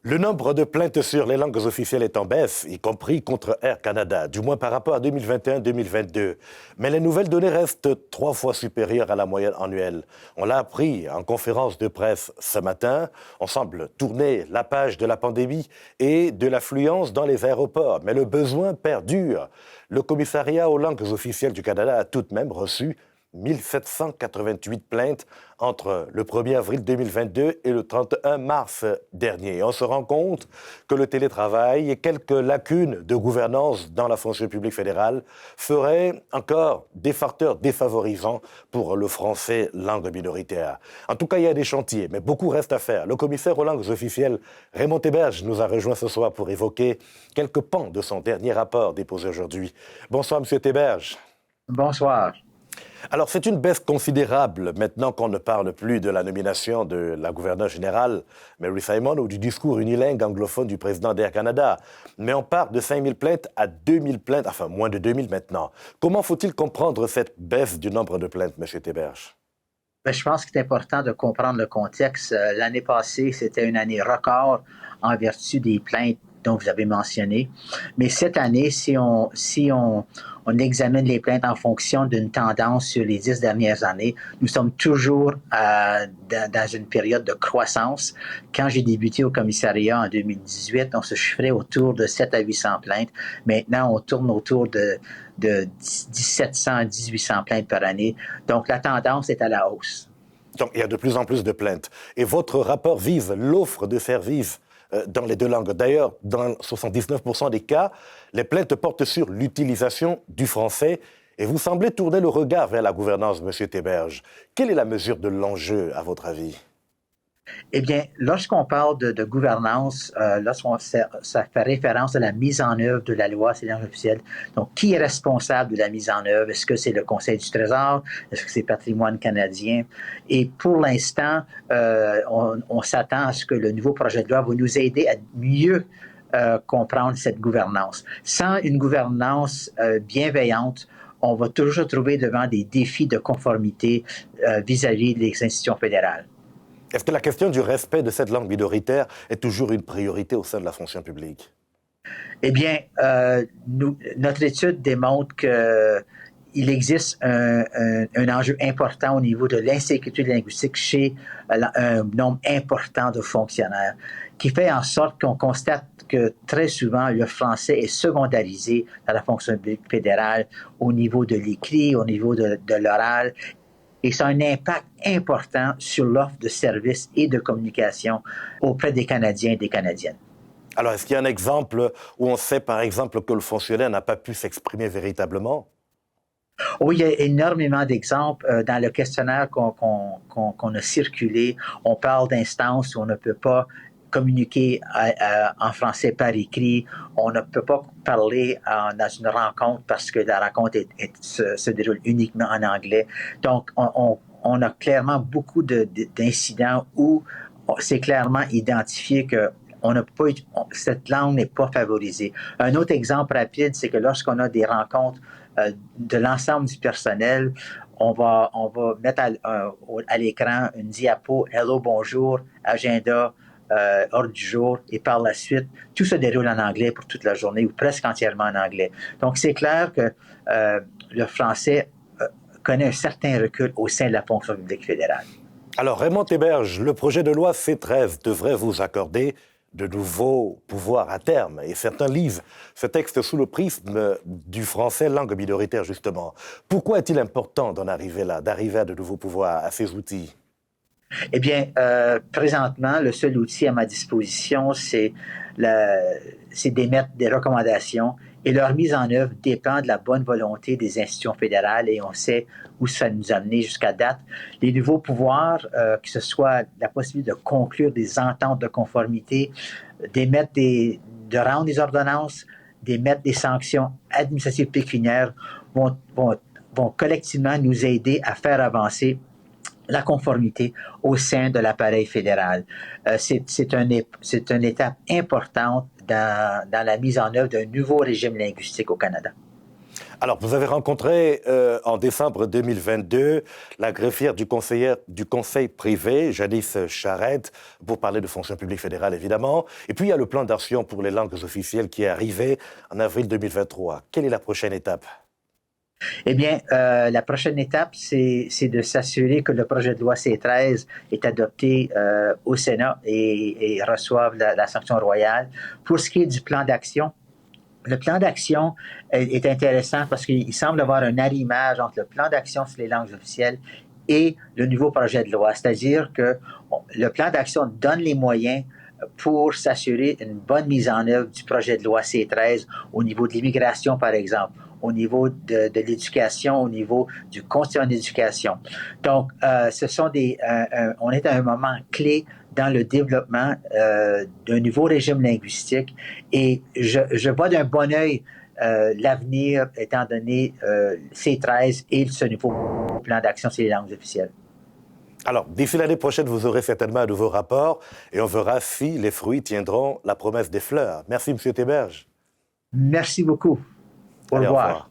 Le nombre de plaintes sur les langues officielles est en baisse, y compris contre Air Canada, du moins par rapport à 2021-2022. Mais les nouvelles données restent 3 fois supérieures à la moyenne annuelle. On l'a appris en conférence de presse ce matin. On semble tourner la page de la pandémie et de l'affluence dans les aéroports. Mais le besoin perdure. Le commissariat aux langues officielles du Canada a tout de même reçu 1788 plaintes entre le 1er avril 2022 et le 31 mars dernier. On se rend compte que le télétravail et quelques lacunes de gouvernance dans la fonction publique fédérale feraient encore des facteurs défavorisants pour le français langue minoritaire. En tout cas, il y a des chantiers, mais beaucoup reste à faire. Le commissaire aux langues officielles, Raymond Théberge, nous a rejoint ce soir pour évoquer quelques pans de son dernier rapport déposé aujourd'hui. Bonsoir, M. Théberge. Bonsoir. Alors, c'est une baisse considérable maintenant qu'on ne parle plus de la nomination de la gouverneure générale, Mary Simon, ou du discours unilingue anglophone du président d'Air Canada. Mais on part de 5 000 plaintes à 2 000 plaintes, enfin moins de 2 000 maintenant. Comment faut-il comprendre cette baisse du nombre de plaintes, M. Théberge? Je pense que c'est important de comprendre le contexte. L'année passée, c'était une année record en vertu des plaintes dont vous avez mentionné. Mais cette année, si on examine les plaintes en fonction d'une tendance sur les 10 dernières années, nous sommes toujours dans une période de croissance. Quand j'ai débuté au commissariat en 2018, on se chiffrait autour de 700 à 800 plaintes. Maintenant, on tourne autour de 1700 à 1800 plaintes par année. Donc, la tendance est à la hausse. Donc, il y a de plus en plus de plaintes. Et votre rapport vise l'offre de services dans les deux langues. D'ailleurs, dans 79% des cas, les plaintes portent sur l'utilisation du français. Et vous semblez tourner le regard vers la gouvernance, M. Théberge. Quelle est la mesure de l'enjeu, à votre avis? Eh bien, lorsqu'on parle de gouvernance, ça fait référence à la mise en œuvre de la loi sur les langues officielles. Donc, qui est responsable de la mise en œuvre? Est-ce que c'est le Conseil du Trésor? Est-ce que c'est Patrimoine canadien? Et pour l'instant, on s'attend à ce que le nouveau projet de loi va nous aider à mieux comprendre cette gouvernance. Sans une gouvernance bienveillante, on va toujours se trouver devant des défis de conformité vis-à-vis des institutions fédérales. Est-ce que la question du respect de cette langue minoritaire est toujours une priorité au sein de la fonction publique? Eh bien, notre étude démontre qu'il existe un enjeu important au niveau de l'insécurité linguistique chez un nombre important de fonctionnaires, qui fait en sorte qu'on constate que très souvent, le français est secondarisé dans la fonction publique fédérale au niveau de l'écrit, au niveau de l'oral. Et ça a un impact important sur l'offre de services et de communication auprès des Canadiens et des Canadiennes. Alors, est-ce qu'il y a un exemple où on sait, par exemple, que le fonctionnaire n'a pas pu s'exprimer véritablement? Oui, il y a énormément d'exemples. Dans le questionnaire qu'on a circulé, on parle d'instances où on ne peut pas communiquer en français par écrit. On ne peut pas parler dans une rencontre parce que la rencontre se déroule uniquement en anglais. Donc, on a clairement beaucoup d'incidents où c'est clairement identifié que cette langue n'est pas favorisée. Un autre exemple rapide, c'est que lorsqu'on a des rencontres de l'ensemble du personnel, on va mettre à l'écran une diapo « Hello, bonjour »,« Agenda », ordre du jour, et par la suite, tout se déroule en anglais pour toute la journée ou presque entièrement en anglais. Donc, c'est clair que le français connaît un certain recul au sein de la fonction publique fédérale. Alors, Raymond Théberge, le projet de loi C-13 devrait vous accorder de nouveaux pouvoirs à terme. Et certains lisent ce texte sous le prisme du français langue minoritaire, justement. Pourquoi est-il important d'en arriver là, d'arriver à de nouveaux pouvoirs, à ces outils? Eh bien, présentement, le seul outil à ma disposition, c'est d'émettre des recommandations et leur mise en œuvre dépend de la bonne volonté des institutions fédérales et on sait où ça nous a amené jusqu'à date. Les nouveaux pouvoirs, que ce soit la possibilité de conclure des ententes de conformité, de rendre des ordonnances, d'émettre des sanctions administratives pécuniaires, vont collectivement nous aider à faire avancer la conformité au sein de l'appareil fédéral. C'est une étape importante dans la mise en œuvre d'un nouveau régime linguistique au Canada. Alors, vous avez rencontré en décembre 2022 la greffière du conseil privé, Janice Charette, pour parler de fonction publique fédérale, évidemment. Et puis, il y a le plan d'action pour les langues officielles qui est arrivé en avril 2023. Quelle est la prochaine étape? Eh bien, la prochaine étape, c'est de s'assurer que le projet de loi C-13 est adopté au Sénat et reçoive la sanction royale. Pour ce qui est du plan d'action, le plan d'action est intéressant parce qu'il semble avoir un arrimage entre le plan d'action sur les langues officielles et le nouveau projet de loi. C'est-à-dire que le plan d'action donne les moyens pour s'assurer une bonne mise en œuvre du projet de loi C-13 au niveau de l'immigration, par exemple, au niveau de l'éducation, au niveau du contenu en éducation. Donc, on est à un moment clé dans le développement d'un nouveau régime linguistique et je vois d'un bon œil l'avenir étant donné C-13 et ce nouveau plan d'action sur les langues officielles. Alors, d'ici l'année prochaine, vous aurez certainement un nouveau rapport et on verra si les fruits tiendront la promesse des fleurs. Merci, M. Théberge. Merci beaucoup. Au revoir.